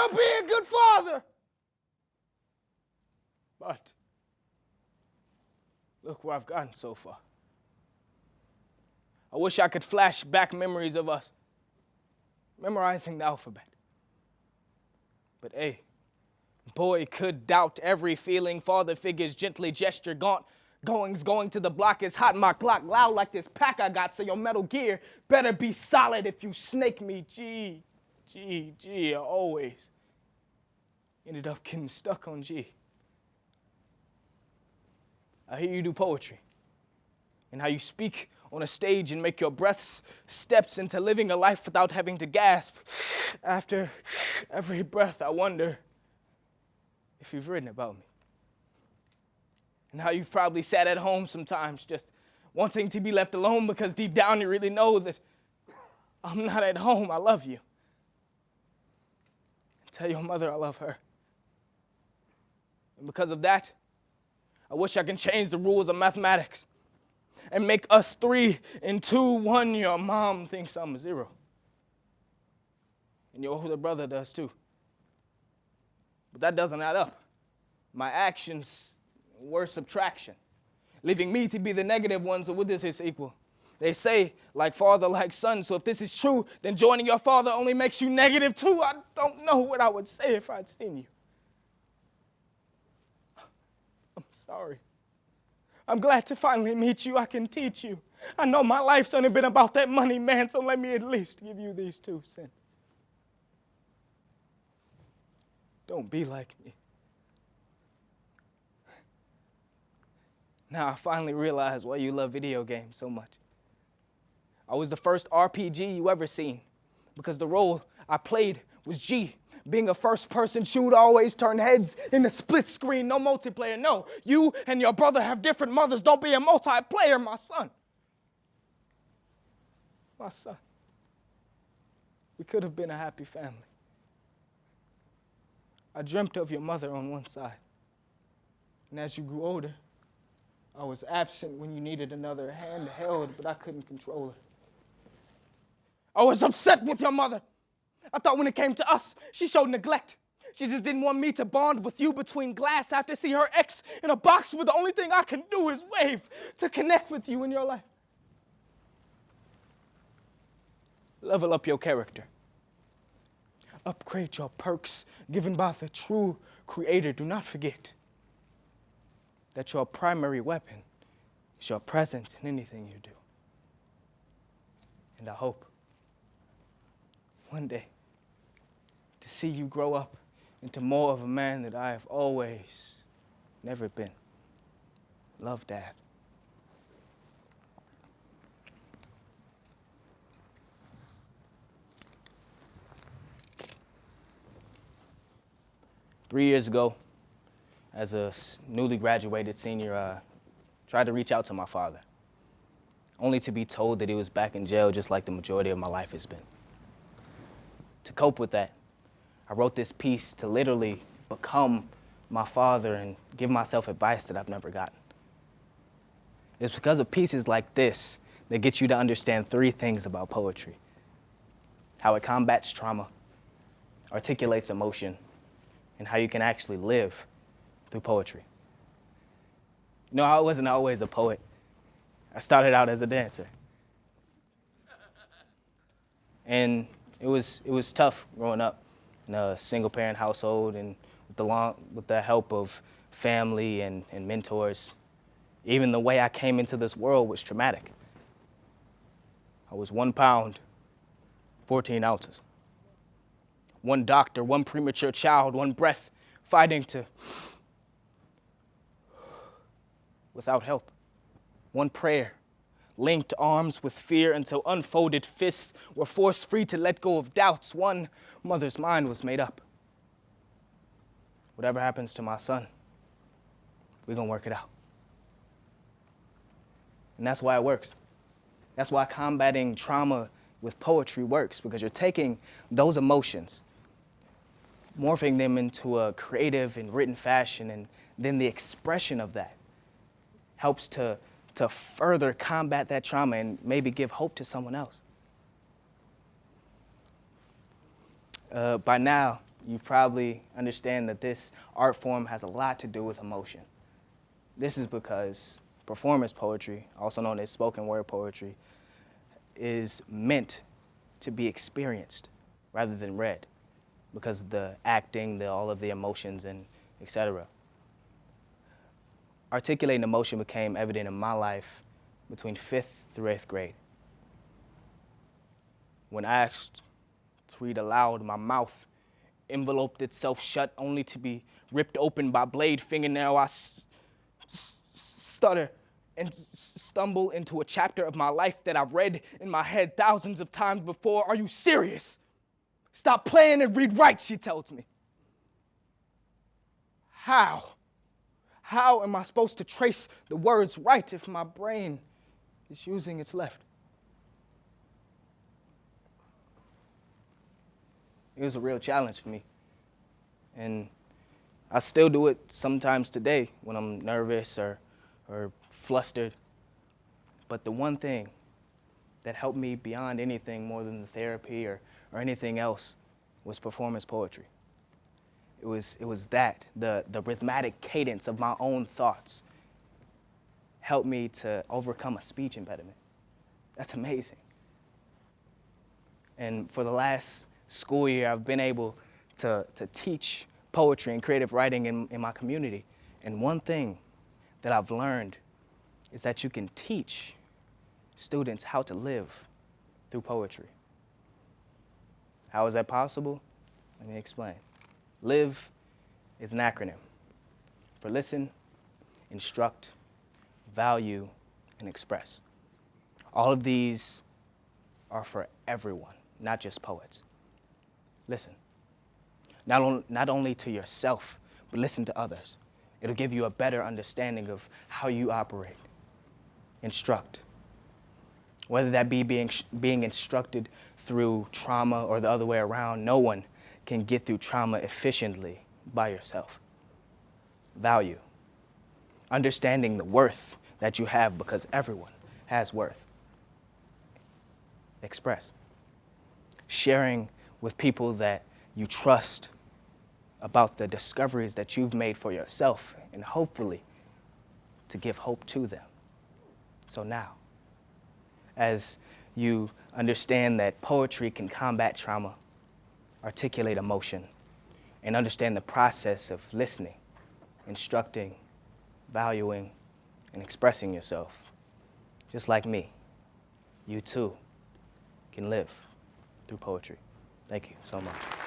I'll be a good father. But look where I've gotten so far. I wish I could flash back memories of us memorizing the alphabet. But hey, boy could doubt every feeling. Father figures gently gesture gaunt. Going to the block is hot. My clock loud like this pack I got. So your Metal Gear better be solid if you snake me. G. I always ended up getting stuck on G. I hear you do poetry and how you speak on a stage and make your breaths steps into living a life without having to gasp. After every breath, I wonder if you've written about me. And how you've probably sat at home sometimes just wanting to be left alone because deep down you really know that I'm not at home. I love you. And tell your mother I love her. And because of that, I wish I can change the rules of mathematics and make us 3 and 2 1. Your mom thinks I'm a 0. And your older brother does too. But that doesn't add up. My actions were subtraction, leaving me to be the negative one, so what is his equal? They say, like father, like son, so if this is true, then joining your father only makes you negative too. I don't know what I would say if I'd seen you. I'm sorry. I'm glad to finally meet you. I can teach you. I know my life's only been about that money, man, so let me at least give you these 2 cents. Don't be like me. Now I finally realize why you love video games so much. I was the first RPG you ever seen because the role I played was G. Being a first-person shooter always turn heads in the split screen, no multiplayer. No, you and your brother have different mothers. Don't be a multiplayer, my son. My son. We could have been a happy family. I dreamt of your mother on one side. And as you grew older, I was absent when you needed another hand held, but I couldn't control her. I was upset with your mother. I thought when it came to us, she showed neglect. She just didn't want me to bond with you between glass after see her ex in a box where the only thing I can do is wave to connect with you in your life. Level up your character. Upgrade your perks given by the true Creator. Do not forget that your primary weapon is your presence in anything you do. And I hope one day to see you grow up into more of a man that I have always never been. Love, Dad. Three years ago, as a newly graduated senior, tried to reach out to my father, only to be told that he was back in jail just like the majority of my life has been. To cope with that, I wrote this piece to literally become my father and give myself advice that I've never gotten. It's because of pieces like this that get you to understand 3 things about poetry: how it combats trauma, articulates emotion, and how you can actually live through poetry. You know, I wasn't always a poet. I started out as a dancer. And it was tough growing up in a single-parent household and with the help of family and mentors. Even the way I came into this world was traumatic. I was 1 pound, 14 ounces. 1 doctor, 1 premature child, 1 breath, fighting to, without help. 1 prayer, linked arms with fear until unfolded fists were forced free to let go of doubts. 1 mother's mind was made up. Whatever happens to my son, we're gonna work it out. And that's why it works. That's why combating trauma with poetry works, because you're taking those emotions, morphing them into a creative and written fashion, and then the expression of that helps to further combat that trauma and maybe give hope to someone else. By now, you probably understand that this art form has a lot to do with emotion. This is because performance poetry, also known as spoken word poetry, is meant to be experienced rather than read because of the acting, all of the emotions, and etc. Articulating emotion became evident in my life between 5th through 8th grade. When asked to read aloud, my mouth enveloped itself shut only to be ripped open by blade fingernail. I stutter and stumble into a chapter of my life that I've read in my head thousands of times before. Are you serious? Stop playing and read right, she tells me. How? How am I supposed to trace the words right if my brain is using its left? It was a real challenge for me. And I still do it sometimes today when I'm nervous or flustered. But the one thing that helped me beyond anything more than the therapy or anything else was performance poetry. It was that, the rhythmic cadence of my own thoughts helped me to overcome a speech impediment. That's amazing. And for the last school year, I've been able to teach poetry and creative writing in my community. And one thing that I've learned is that you can teach students how to live through poetry. How is that possible? Let me explain. LIVE is an acronym for listen, instruct, value, and express. All of these are for everyone, not just poets. Listen, not only to yourself, but listen to others. It'll give you a better understanding of how you operate. Instruct. Whether that be being instructed through trauma or the other way around, no one can get through trauma efficiently by yourself. Value. Understanding the worth that you have because everyone has worth. Express. Sharing with people that you trust about the discoveries that you've made for yourself and hopefully to give hope to them. So now, as you understand that poetry can combat trauma, articulate emotion, and understand the process of listening, instructing, valuing, and expressing yourself, just like me, you too can live through poetry. Thank you so much.